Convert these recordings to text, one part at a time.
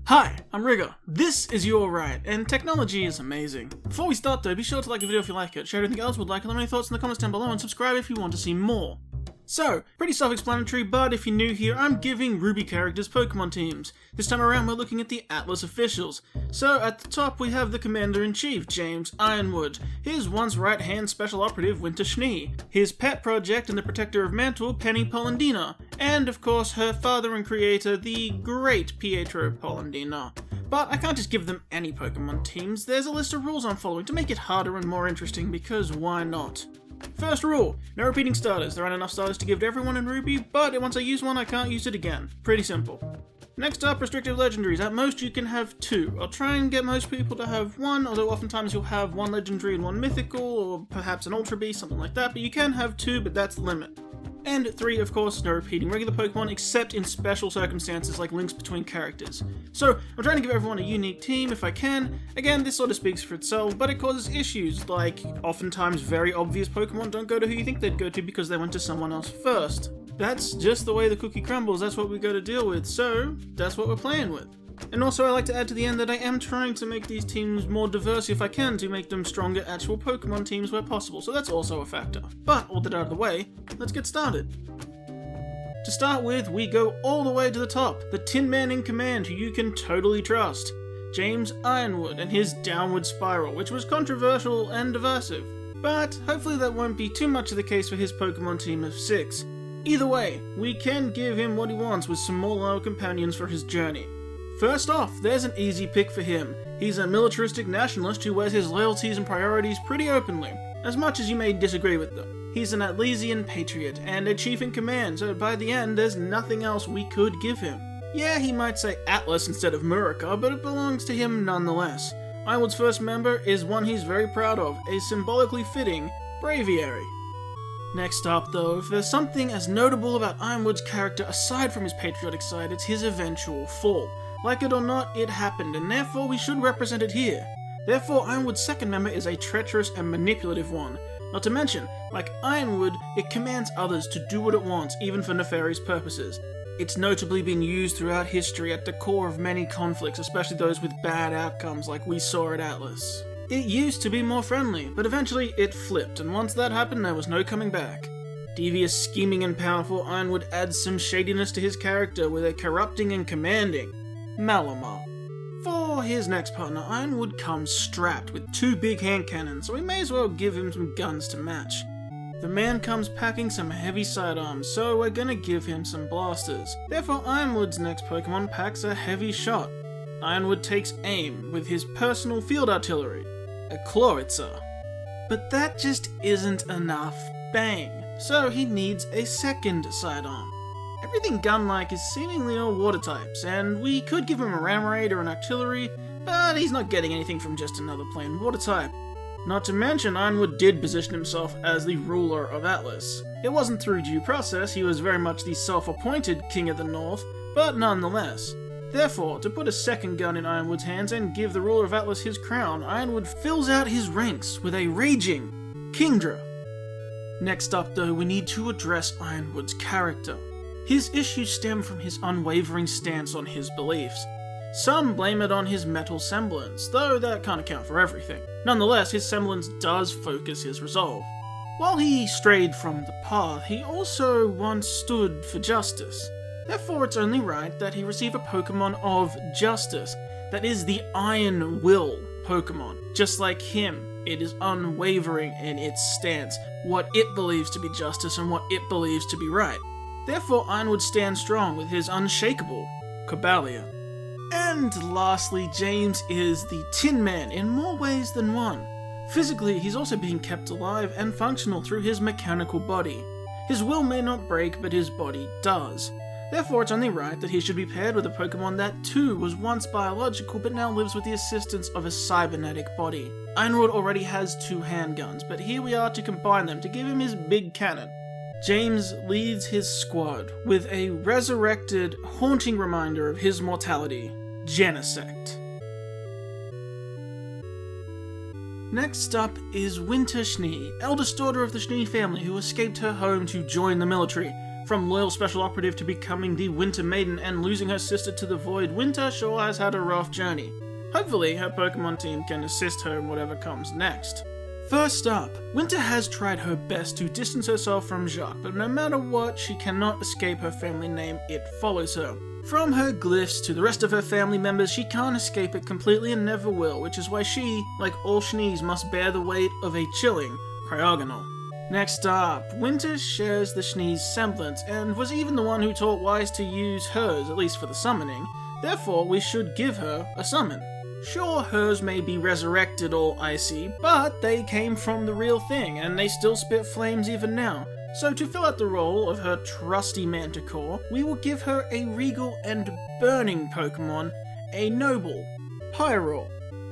Hi, I'm Rigger. This is Your Right, and technology is amazing. Before we start though, be sure to like the video if you like it, share anything else you would like, and let me know your thoughts in the comments down below, and subscribe if you want to see more. So, pretty self-explanatory, but if you're new here, I'm giving RWBY characters Pokemon teams. This time around we're looking at the Atlas officials. So, at the top we have the Commander-in-Chief, James Ironwood, his once right-hand special operative, Schnee, his pet project and the protector of Mantle, Penny Polendina, and of course her father and creator, the great Pietro Polendina. But I can't just give them any Pokemon teams, there's a list of rules I'm following to make it harder and more interesting, because why not? First rule, no repeating starters. There aren't enough starters to give to everyone in RWBY, but once I use one I can't use it again. Pretty simple. Next up, restricted legendaries. At most you can have 2. I'll try and get most people to have 1, although oftentimes you'll have 1 legendary and 1 mythical, or perhaps an ultra beast, something like that, but you can have 2, but that's the limit. And 3, of course, no repeating regular Pokemon, except in special circumstances like links between characters. So, I'm trying to give everyone a unique team if I can. Again, this sort of speaks for itself, but it causes issues, like oftentimes very obvious Pokemon don't go to who you think they'd go to because they went to someone else first. That's just the way the cookie crumbles, that's what we got to deal with, so that's what we're playing with. And also I like to add to the end that I am trying to make these teams more diverse if I can, to make them stronger actual Pokemon teams where possible, so that's also a factor. But, all that out of the way, let's get started. To start with, we go all the way to the top, the Tin Man in command who you can totally trust. James Ironwood and his downward spiral, which was controversial and divisive. But hopefully that won't be too much of the case for his Pokemon team of 6. Either way, we can give him what he wants with some more loyal companions for his journey. First off, there's an easy pick for him. He's a militaristic nationalist who wears his loyalties and priorities pretty openly, as much as you may disagree with them. He's an Atlesian patriot and a chief in command, so by the end there's nothing else we could give him. Yeah, he might say Atlas instead of Murica, but it belongs to him nonetheless. Ironwood's first member is one he's very proud of, a symbolically fitting Braviary. Next up though, if there's something as notable about Ironwood's character aside from his patriotic side, it's his eventual fall. Like it or not, it happened, and therefore we should represent it here. Therefore, Ironwood's second member is a treacherous and manipulative one. Not to mention, like Ironwood, it commands others to do what it wants, even for nefarious purposes. It's notably been used throughout history at the core of many conflicts, especially those with bad outcomes like we saw at Atlas. It used to be more friendly, but eventually it flipped, and once that happened there was no coming back. Devious, scheming and powerful, Ironwood adds some shadiness to his character with a corrupting and commanding Malamar. For his next partner, Ironwood comes strapped with 2 big hand cannons, so we may as well give him some guns to match. The man comes packing some heavy sidearms, so we're gonna give him some blasters. Therefore, Ironwood's next Pokemon packs a heavy shot. Ironwood takes aim with his personal field artillery, a Clawitzer. But that just isn't enough bang, so he needs a second sidearm. Everything gun-like is seemingly all water types, and we could give him a Ramorade or an artillery, but he's not getting anything from just another plain water type. Not to mention, Ironwood did position himself as the ruler of Atlas. It wasn't through due process, he was very much the self-appointed King of the North, but nonetheless. Therefore, to put a second gun in Ironwood's hands and give the ruler of Atlas his crown, Ironwood fills out his ranks with a raging Kingdra. Next up though, we need to address Ironwood's character. His issues stem from his unwavering stance on his beliefs. Some blame it on his metal semblance, though that can't account for everything. Nonetheless, his semblance does focus his resolve. While he strayed from the path, he also once stood for justice. Therefore, it's only right that he receive a Pokemon of justice, that is the Iron Will Pokemon. Just like him, it is unwavering in its stance, what it believes to be justice and what it believes to be right. Therefore, Ironwood stands strong with his unshakable Cobalion. And lastly, James is the Tin Man in more ways than one. Physically, he's also being kept alive and functional through his mechanical body. His will may not break, but his body does. Therefore, it's only right that he should be paired with a Pokemon that too was once biological but now lives with the assistance of a cybernetic body. Ironwood already has 2 handguns, but here we are to combine them to give him his big cannon. James leads his squad with a resurrected, haunting reminder of his mortality, Genesect. Next up is Schnee, eldest daughter of the Schnee family who escaped her home to join the military, From loyal special operative to becoming the Winter Maiden and losing her sister to the Void, Winter sure has had a rough journey. Hopefully, her Pokemon team can assist her in whatever comes next. First up, Winter has tried her best to distance herself from Jacques, but no matter what, she cannot escape her family name. It follows her. From her glyphs to the rest of her family members, she can't escape it completely and never will, which is why she, like all Schnees, must bear the weight of a chilling Cryogonal. Next up, Winter shares the Schnee's semblance, and was even the one who taught Wise to use hers, at least for the summoning. Therefore, we should give her a summon. Sure, hers may be resurrected all icy, but they came from the real thing, and they still spit flames even now. So to fill out the role of her trusty Manticore, we will give her a regal and burning Pokemon, a noble Pyroar.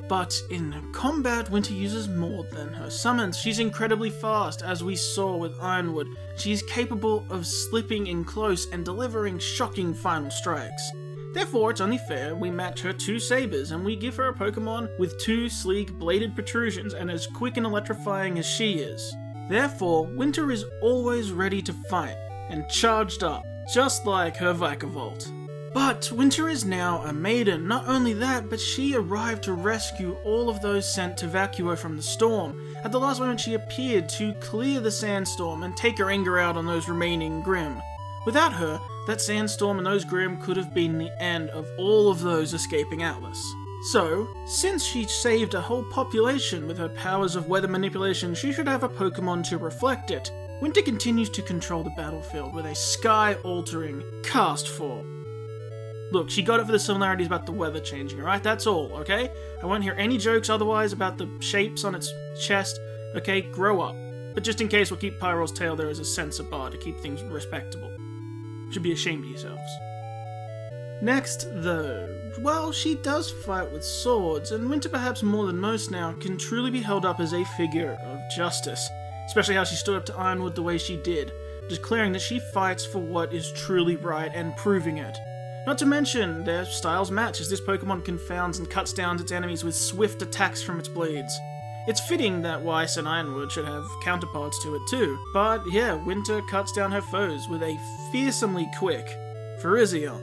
But in combat, Winter uses more than her summons. She's incredibly fast, as we saw with Ironwood. She's capable of slipping in close and delivering shocking final strikes. Therefore, it's only fair we match her 2 sabers, and we give her a Pokemon with 2 sleek bladed protrusions and as quick and electrifying as she is. Therefore, Winter is always ready to fight, and charged up, just like her Vikavolt. But Winter is now a maiden. Not only that, but she arrived to rescue all of those sent to Vacuo from the storm. At the last moment she appeared to clear the sandstorm and take her anger out on those remaining Grimm. Without her, that sandstorm and those Grimm could have been the end of all of those escaping Atlas. So, since she saved a whole population with her powers of weather manipulation, she should have a Pokemon to reflect it. Winter continues to control the battlefield with a sky-altering cast form. Look, she got it for the similarities about the weather changing, alright? That's all, okay? I won't hear any jokes otherwise about the shapes on its chest, okay? Grow up. But just in case, we'll keep Pyroar's tail there as a sensor bar to keep things respectable. Should be ashamed of yourselves. Next, though, well, she does fight with swords, and Winter, perhaps more than most now, can truly be held up as a figure of justice. Especially how she stood up to Ironwood the way she did, declaring that she fights for what is truly right and proving it. Not to mention, their styles match as this Pokemon confounds and cuts down its enemies with swift attacks from its blades. It's fitting that Weiss and Ironwood should have counterparts to it too, but yeah, Winter cuts down her foes with a fearsomely quick Virizion.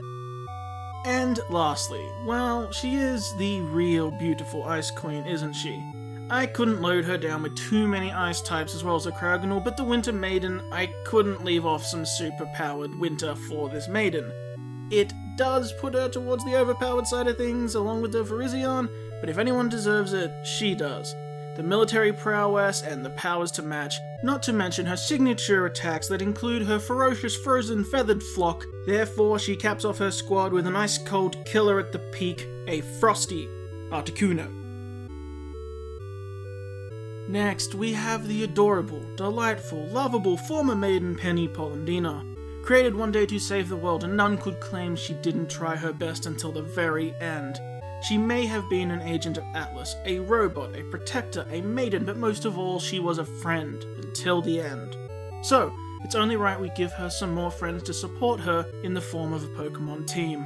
And lastly, well, she is the real beautiful Ice Queen, isn't she? I couldn't load her down with too many ice types as well as a Cryogonal, but the Winter Maiden, I couldn't leave off some super-powered Winter for this maiden. It does put her towards the overpowered side of things, along with the Virizion, but if anyone deserves it, she does. The military prowess and the powers to match, not to mention her signature attacks that include her ferocious frozen feathered flock. Therefore, she caps off her squad with an ice-cold killer at the peak, a frosty Articuno. Next, we have the adorable, delightful, lovable former maiden Penny Polendina. Created one day to save the world, and none could claim she didn't try her best until the very end. She may have been an agent of Atlas, a robot, a protector, a maiden, but most of all, she was a friend, until the end. So, it's only right we give her some more friends to support her in the form of a Pokemon team.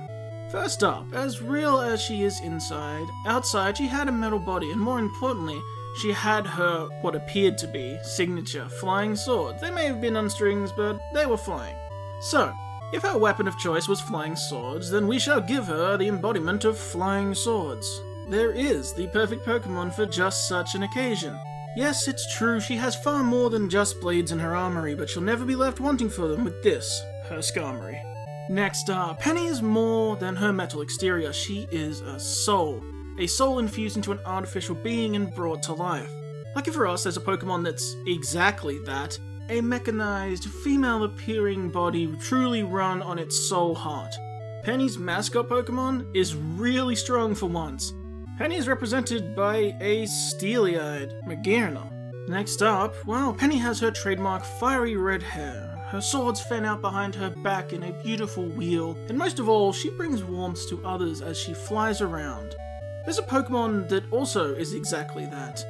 First up, as real as she is inside, outside she had a metal body, and more importantly, she had her, what appeared to be, signature flying swords. They may have been on strings, but they were flying. So, if her weapon of choice was flying swords, then we shall give her the embodiment of flying swords. There is the perfect Pokemon for just such an occasion. Yes, it's true, she has far more than just blades in her armory, but she'll never be left wanting for them with this, her Skarmory. Next up, Penny is more than her metal exterior. She is a soul infused into an artificial being and brought to life. Lucky for us, there's a Pokemon that's exactly that. A mechanized, female-appearing body truly run on its soul heart. Penny's mascot Pokemon is really strong for once. Penny is represented by a steely-eyed Magearna. Next up, well, Penny has her trademark fiery red hair. Her swords fan out behind her back in a beautiful wheel, and most of all, she brings warmth to others as she flies around. There's a Pokemon that also is exactly that.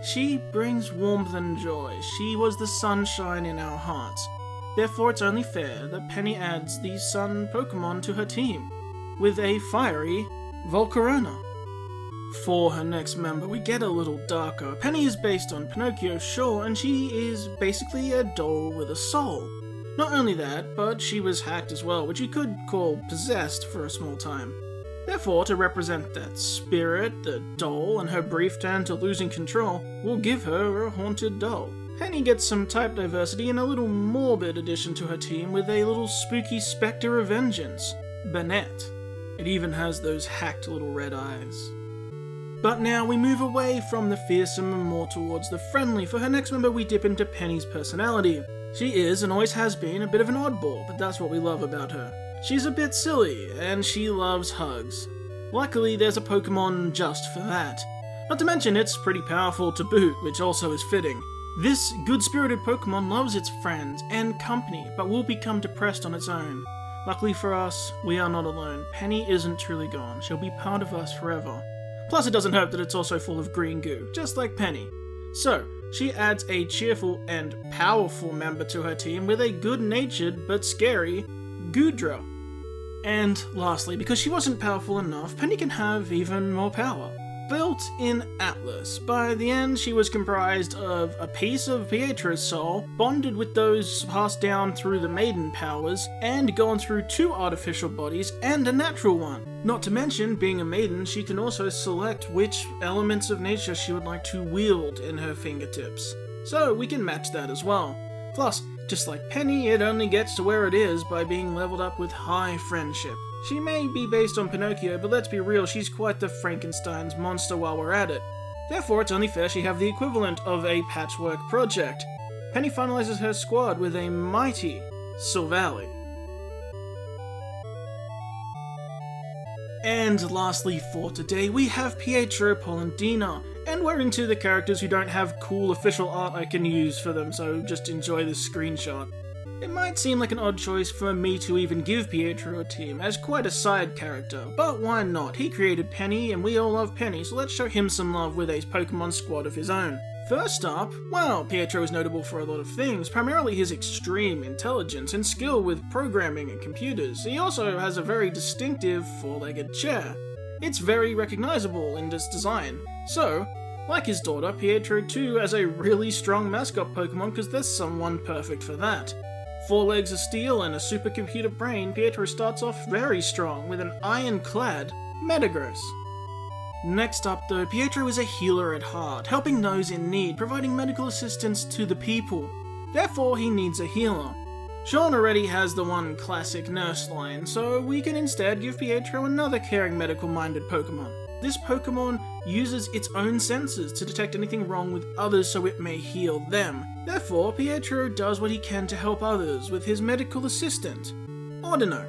She brings warmth and joy. She was the sunshine in our hearts. Therefore, it's only fair that Penny adds the sun Pokemon to her team, with a fiery Volcarona. For her next member, we get a little darker. Penny is based on Pinocchio, sure, and she is basically a doll with a soul. Not only that, but she was hacked as well, which you could call possessed for a small time. Therefore, to represent that spirit, the doll, and her brief turn to losing control, we'll give her a haunted doll. Penny gets some type diversity and a little morbid addition to her team with a little spooky spectre of vengeance, Bennett. It even has those hacked little red eyes. But now we move away from the fearsome and more towards the friendly. For her next member we dip into Penny's personality. She is, and always has been, a bit of an oddball, but that's what we love about her. She's a bit silly, and she loves hugs. Luckily there's a Pokemon just for that. Not to mention it's pretty powerful to boot, which also is fitting. This good-spirited Pokemon loves its friends and company, but will become depressed on its own. Luckily for us, we are not alone. Penny isn't truly gone. She'll be part of us forever. Plus it doesn't hurt that it's also full of green goo, just like Penny. So, she adds a cheerful and powerful member to her team with a good-natured but scary Goodra. And lastly, because she wasn't powerful enough, Penny can have even more power. Built in Atlas, by the end she was comprised of a piece of Pietro's soul, bonded with those passed down through the maiden powers, and gone through 2 artificial bodies and a natural one. Not to mention, being a maiden, she can also select which elements of nature she would like to wield in her fingertips. So we can match that as well. Plus, just like Penny, it only gets to where it is by being leveled up with high friendship. She may be based on Pinocchio, but let's be real, she's quite the Frankenstein's monster while we're at it. Therefore, it's only fair she have the equivalent of a patchwork project. Penny finalizes her squad with a mighty Silvally. And lastly for today, we have Pietro Polendina, and we're into the characters who don't have cool official art I can use for them, so just enjoy this screenshot. It might seem like an odd choice for me to even give Pietro a team, as quite a side character, but why not? He created Penny, and we all love Penny, so let's show him some love with a Pokemon squad of his own. First up, well, Pietro is notable for a lot of things, primarily his extreme intelligence and skill with programming and computers. He also has a very distinctive 4-legged chair. It's very recognizable in its design. So, like his daughter, Pietro too has a really strong mascot Pokemon because there's someone perfect for that. 4 legs of steel and a supercomputer brain, Pietro starts off very strong with an ironclad Metagross. Next up though, Pietro is a healer at heart, helping those in need, providing medical assistance to the people. Therefore, he needs a healer. Sean already has the one classic nurse line, so we can instead give Pietro another caring medical-minded Pokemon. This Pokemon uses its own senses to detect anything wrong with others so it may heal them. Therefore, Pietro does what he can to help others with his medical assistant, Ordino.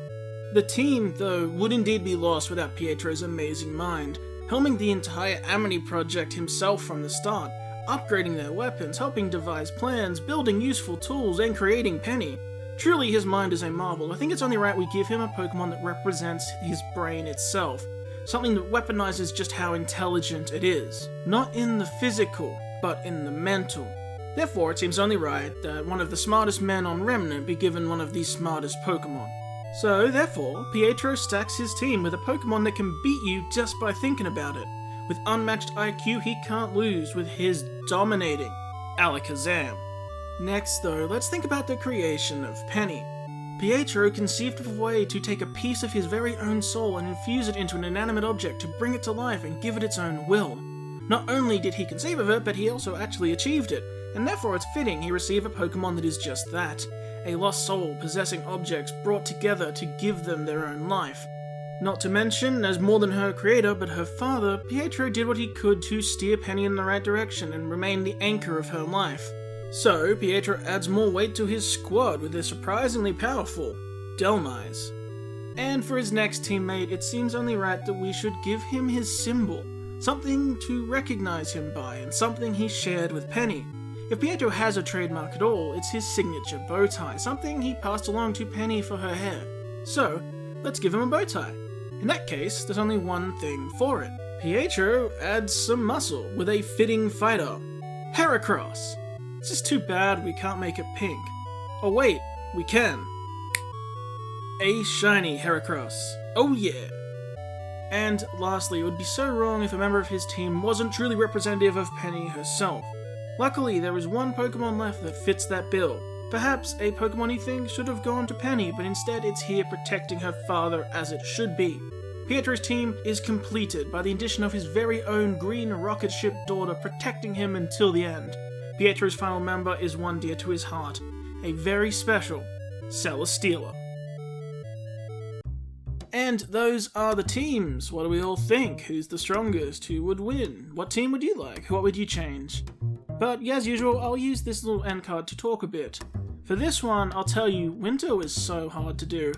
The team, though, would indeed be lost without Pietro's amazing mind, helming the entire Amity project himself from the start, upgrading their weapons, helping devise plans, building useful tools, and creating Penny. Truly, his mind is a marvel. I think it's only right we give him a Pokemon that represents his brain itself. Something that weaponizes just how intelligent it is. Not in the physical, but in the mental. Therefore, it seems only right that one of the smartest men on Remnant be given one of the smartest Pokemon. So, therefore, Pietro stacks his team with a Pokemon that can beat you just by thinking about it. With unmatched IQ, he can't lose with his dominating Alakazam. Next, though, let's think about the creation of Penny. Pietro conceived of a way to take a piece of his very own soul and infuse it into an inanimate object to bring it to life and give it its own will. Not only did he conceive of it, but he also actually achieved it, and therefore it's fitting he receive a Pokemon that is just that, a lost soul possessing objects brought together to give them their own life. Not to mention, as more than her creator but her father, Pietro did what he could to steer Penny in the right direction and remain the anchor of her life. So, Pietro adds more weight to his squad with a surprisingly powerful Delmise. And for his next teammate, it seems only right that we should give him his symbol, something to recognize him by, and something he shared with Penny. If Pietro has a trademark at all, it's his signature bow tie, something he passed along to Penny for her hair. So, let's give him a bow tie. In that case, there's only one thing for it. Pietro adds some muscle with a fitting fighter, Heracross. It's just too bad we can't make it pink. Oh wait, we can. A shiny Heracross. Oh yeah. And lastly, it would be so wrong if a member of his team wasn't truly representative of Penny herself. Luckily, there is one Pokemon left that fits that bill, Perhaps a Pokemon you think should have gone to Penny, but instead it's here protecting her father as it should be. Pietro's team is completed by the addition of his very own green rocket ship daughter protecting him until the end. Pietro's final member is one dear to his heart, a very special Celesteela. And those are the teams. What do we all think? Who's the strongest? Who would win? What team would you like? What would you change? But as usual, I'll use this little end card to talk a bit. For this one, I'll tell you, Winter was so hard to do.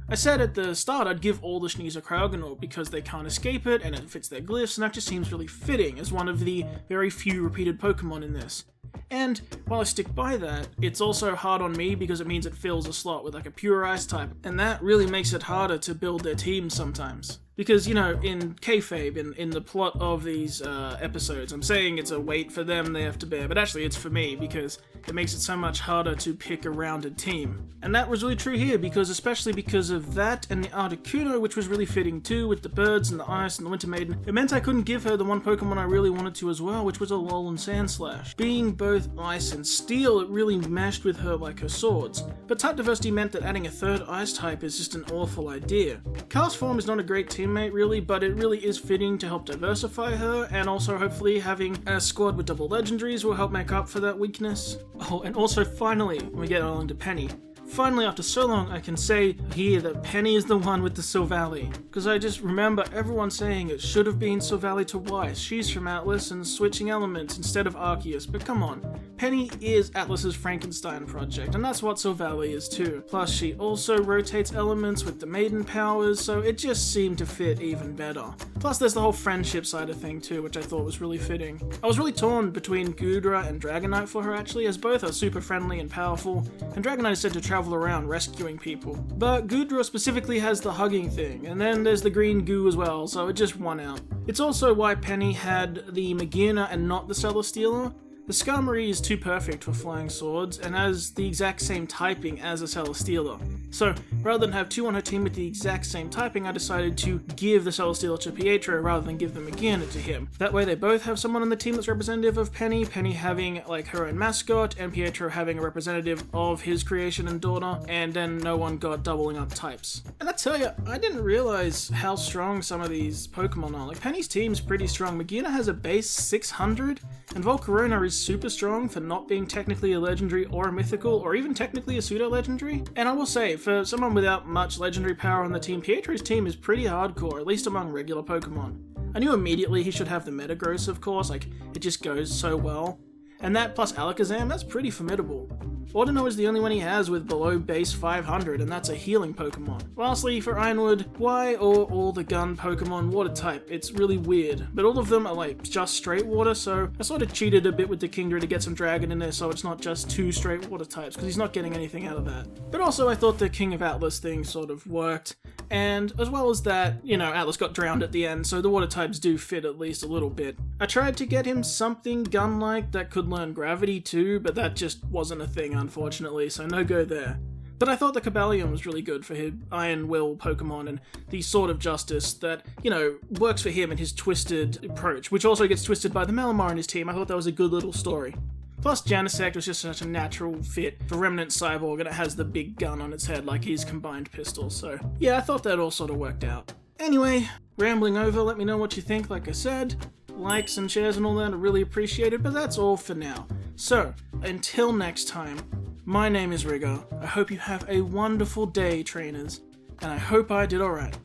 I said at the start I'd give all the Schnees a Cryogonal because they can't escape it and it fits their glyphs, and that just seems really fitting as one of the very few repeated Pokemon in this. And while I stick by that, it's also hard on me because it means it fills a slot with like a pure ice type, and that really makes it harder to build their teams sometimes. Because, you know, in kayfabe, in the plot of these episodes, I'm saying it's a weight for them they have to bear, but actually it's for me, because it makes it so much harder to pick a rounded team. And that was really true here, especially because of that and the Articuno, which was really fitting too, with the birds and the ice and the Winter Maiden. It meant I couldn't give her the one Pokemon I really wanted to as well, which was a Alolan Sandslash. Being both ice and steel, it really meshed with her like her swords. But type diversity meant that adding a third ice type is just an awful idea. Cast Form is not a great teammate really, but it really is fitting to help diversify her, and also hopefully having a squad with double legendaries will help make up for that weakness. Oh, and also finally, when we get along to Penny. Finally, after so long, I can say here that Penny is the one with the Silvally. Because I just remember everyone saying it should have been Silvally to Weiss. She's from Atlas and switching elements instead of Arceus, but come on. Penny is Atlas's Frankenstein project, and that's what Silvally is too. Plus, she also rotates elements with the Maiden powers, so it just seemed to fit even better. Plus, there's the whole friendship side of thing too, which I thought was really fitting. I was really torn between Goodra and Dragonite for her actually, as both are super friendly and powerful, and Dragonite is said to travel around rescuing people. But Goodra specifically has the hugging thing, and then there's the green goo as well, so it just won out. It's also why Penny had the Magearna and not the Celesteela. The Skarmory is too perfect for flying swords, and has the exact same typing as a Celesteela. So, rather than have two on her team with the exact same typing, I decided to give the Celesteela to Pietro rather than give the Magearna to him. That way they both have someone on the team that's representative of Penny, Penny having like her own mascot, and Pietro having a representative of his creation and daughter, and then no one got doubling up types. And I tell you, I didn't realize how strong some of these Pokemon are. Like, Penny's team's pretty strong. Magearna has a base 600, and Volcarona is super strong for not being technically a legendary or a mythical, or even technically a pseudo-legendary. And I will say, for someone without much legendary power on the team, Pietro's team is pretty hardcore, at least among regular Pokemon. I knew immediately he should have the Metagross, of course, like, it just goes so well. And that plus Alakazam, that's pretty formidable. Audino is the only one he has with below base 500, and that's a healing Pokemon. Lastly, for Ironwood, why are all the gun Pokemon water type? It's really weird, but all of them are like just straight water, so I sort of cheated a bit with the Kingdra to get some dragon in there so it's not just two straight water types, because he's not getting anything out of that. But also I thought the King of Atlas thing sort of worked, and as well as that, you know, Atlas got drowned at the end, so the water types do fit at least a little bit. I tried to get him something gun-like that could learn gravity too, but that just wasn't a thing, unfortunately, so no go there. But I thought the Cobalion was really good for his Iron Will Pokemon and the Sword of Justice that, you know, works for him and his twisted approach, which also gets twisted by the Malamar in his team. I thought that was a good little story. Plus, Janisect was just such a natural fit for Remnant Cyborg, and it has the big gun on its head like his combined pistol, so yeah, I thought that all sort of worked out. Anyway, rambling over, let me know what you think, like I said. Likes and shares and all that are really appreciated, but that's all for now. So, until next time, my name is Rigger. I hope you have a wonderful day, trainers, and I hope I did alright.